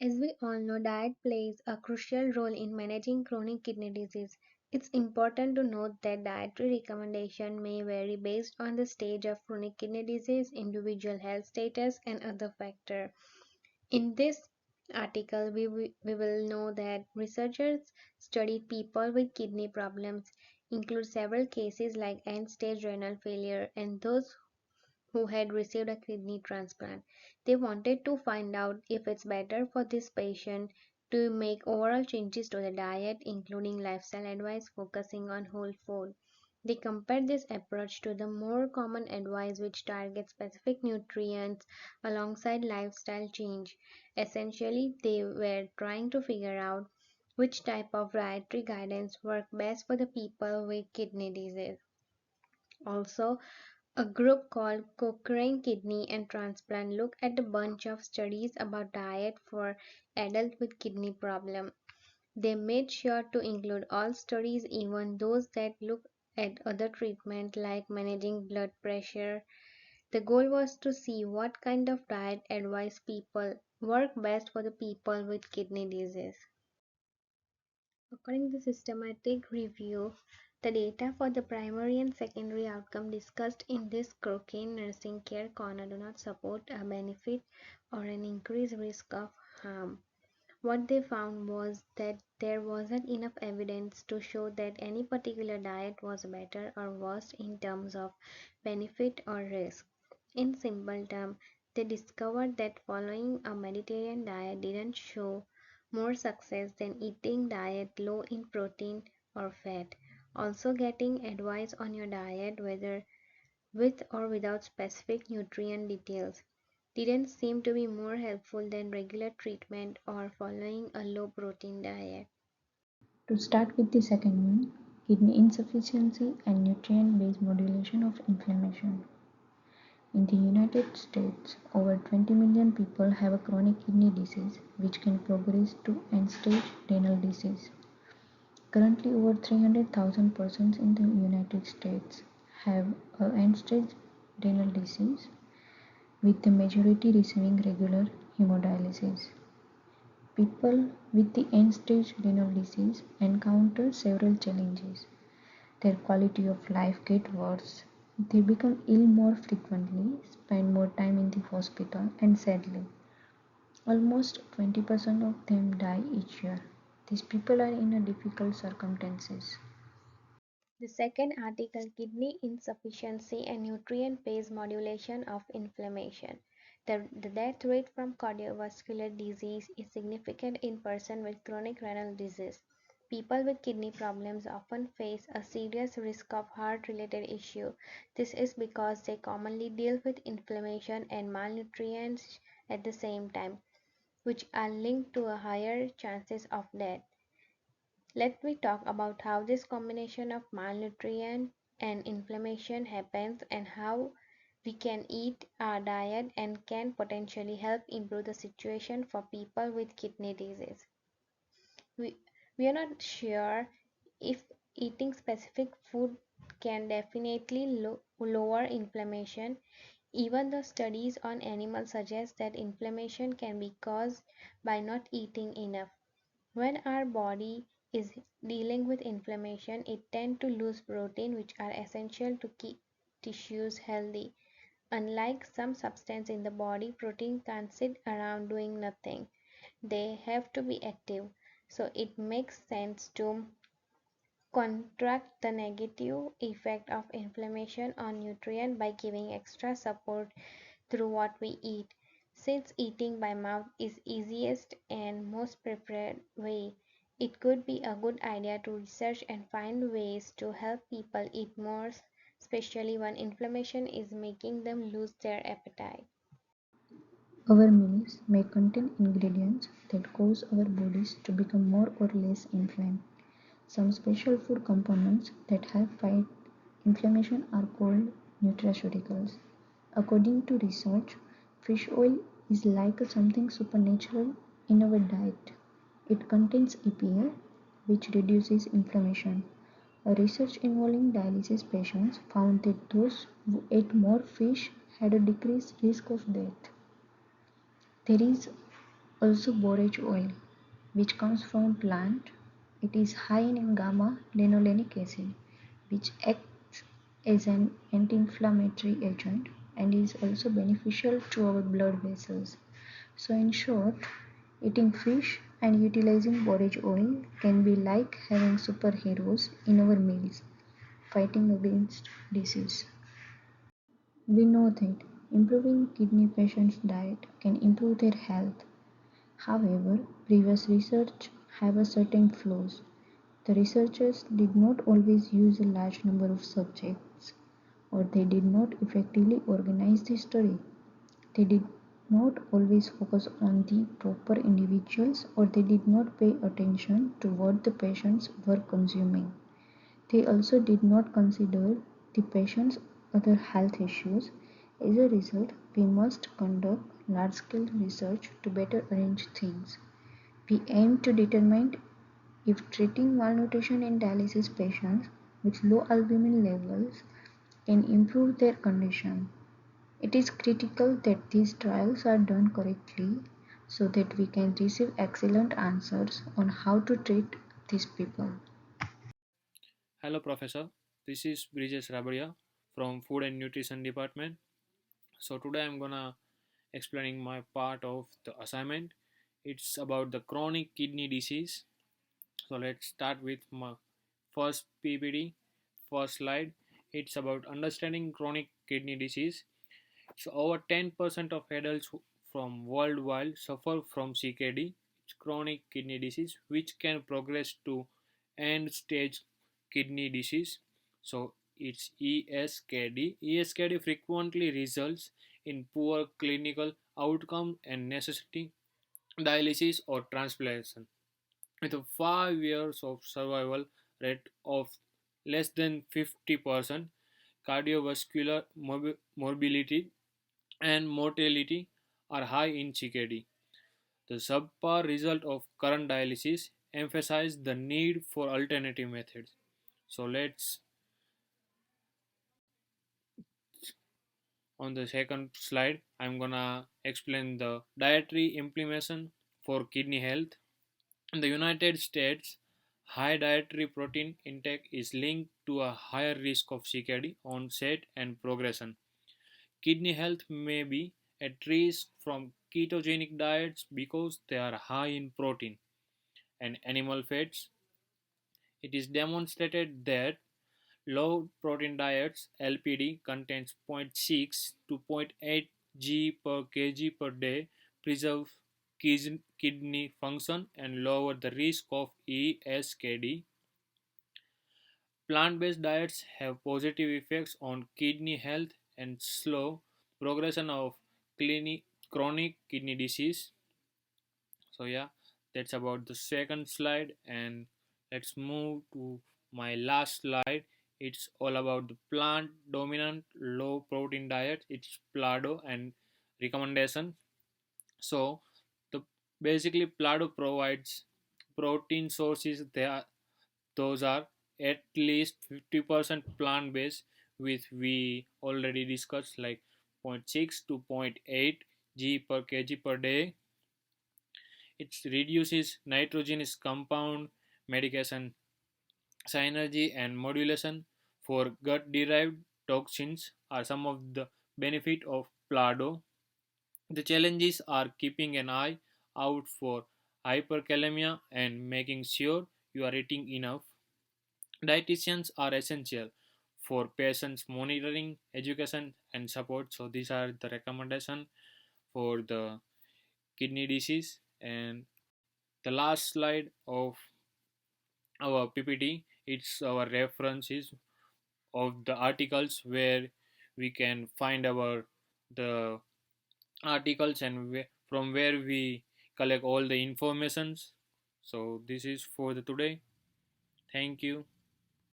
As we all know, diet plays a crucial role in managing chronic kidney disease. It's important to note that dietary recommendation may vary based on the stage of chronic kidney disease, individual health status, and other factors. In this article, we will know that researchers studied people with kidney problems, include several cases like end-stage renal failure and those who had received a kidney transplant. They wanted to find out if it's better for this patient to make overall changes to the diet, including lifestyle advice focusing on whole food. They compared this approach to the more common advice which targets specific nutrients alongside lifestyle change. Essentially, they were trying to figure out which type of dietary guidance worked best for the people with kidney disease. Also, a group called Cochrane Kidney and Transplant looked at a bunch of studies about diet for adults with kidney problem. They made sure to include all studies, even those that looked at other treatment like managing blood pressure. The goal was to see what kind of diet advice people work best for the people with kidney disease. According to systematic review, the data for the primary and secondary outcome discussed in this Cochrane nursing care corner do not support a benefit or an increased risk of harm. What they found was that there wasn't enough evidence to show that any particular diet was better or worse in terms of benefit or risk. In simple terms, they discovered that following a Mediterranean diet didn't show more success than eating diet low in protein or fat. Also, getting advice on your diet, whether with or without specific nutrient details, didn't seem to be more helpful than regular treatment or following a low protein diet. To start with the second one, kidney insufficiency and nutrient based modulation of inflammation. In the United States, over 20 million people have a chronic kidney disease which can progress to end stage renal disease. Currently, over 300,000 persons in the United States have a end stage renal disease, with the majority receiving regular hemodialysis. People with the end stage renal disease encounter several challenges. Their quality of life gets worse. They become ill more frequently, spend more time in the hospital, and sadly, almost 20% of them die each year. These people are in a difficult circumstances. The second article, kidney insufficiency and nutrient-based modulation of inflammation. The death rate from cardiovascular disease is significant in person with chronic renal disease. People with kidney problems often face a serious risk of heart-related issue. This is because they commonly deal with inflammation and malnutrition at the same time, which are linked to a higher chances of death. Let me talk about how this combination of malnutrition and inflammation happens and how we can eat our diet and can potentially help improve the situation for people with kidney disease. We, we are not sure if eating specific food can definitely lower inflammation, even though studies on animals suggest that inflammation can be caused by not eating enough. When our body is dealing with inflammation, it tends to lose protein, which are essential to keep tissues healthy. Unlike some substance in the body, protein can't sit around doing nothing. They have to be active. So it makes sense to counteract the negative effect of inflammation on nutrient by giving extra support through what we eat. Since eating by mouth is easiest and most preferred way, it could be a good idea to research and find ways to help people eat more, especially when inflammation is making them lose their appetite. Our meals may contain ingredients that cause our bodies to become more or less inflamed. Some special food components that help fight inflammation are called nutraceuticals. According to research, fish oil is like something supernatural in our diet. It contains EPA, which reduces inflammation. A research involving dialysis patients found that those who ate more fish had a decreased risk of death. There is Also borage oil, which comes from plant. It is high in gamma linolenic acid, which acts as an anti-inflammatory agent and is also beneficial to our blood vessels. So in short, eating fish and utilizing borage oil can be like having superheroes in our meals, fighting against disease. We know that improving kidney patients' diet can improve their health. However, previous research have a certain flaws. The researchers did not always use a large number of subjects, or they did not effectively organize the study. They did not always focus on the proper individuals, or they did not pay attention to what the patients were consuming. They also did not consider the patient's other health issues. As a result, we must conduct large scale research to better arrange things. We aim to determine if treating malnutrition in dialysis patients with low albumin levels can improve their condition. It is critical that these trials are done correctly so that we can receive excellent answers on how to treat these people. Hello, Professor. This is Brijesh Rabadia from Food and Nutrition Department. So today I'm gonna explaining my part of the assignment. It's about the chronic kidney disease. So let's start with my first PPT, first slide. It's about understanding chronic kidney disease. So over 10% of adults from worldwide suffer from CKD, it's chronic kidney disease, which can progress to end stage kidney disease. So it's ESKD. ESKD frequently results in poor clinical outcome and necessity dialysis or transplantation. With a 5 years of survival rate of less than 50%, cardiovascular morbidity and mortality are high in CKD. The subpar result of current dialysis emphasize the need for alternative methods. So let's on the second slide I'm gonna explain the dietary implementation for kidney health. In the United States, high dietary protein intake is linked to a higher risk of CKD onset and progression. Kidney health may be at risk from ketogenic diets because they are high in protein and animal fats. It is demonstrated that low protein diets (LPD) contains zero point 0.6 to zero point 0.8 g per kg per day preserve kidney function and lower the risk of ESKD. Plant-based diets have positive effects on kidney health and slow progression of chronic kidney disease. So yeah, that's about the second slide, and let's move to my last slide. It's all about the plant dominant low protein diet. It's PLADO and recommendation. So the basically PLADO provides protein sources. Those are at least 50% plant based, with we already discussed like zero point 0.6 to zero point 0.8 g per kg per day. It reduces nitrogenous compound medication synergy and modulation for gut derived toxins are some of the benefit of PLADO. The challenges are keeping an eye out for hyperkalemia and making sure you are eating enough. Dietitians are essential for patients monitoring, education and support. So these are the recommendation for the kidney disease. And the last slide of our PPT, it's our references of the articles where we can find our the articles and from where we collect all the informations. So this is for the today. Thank you.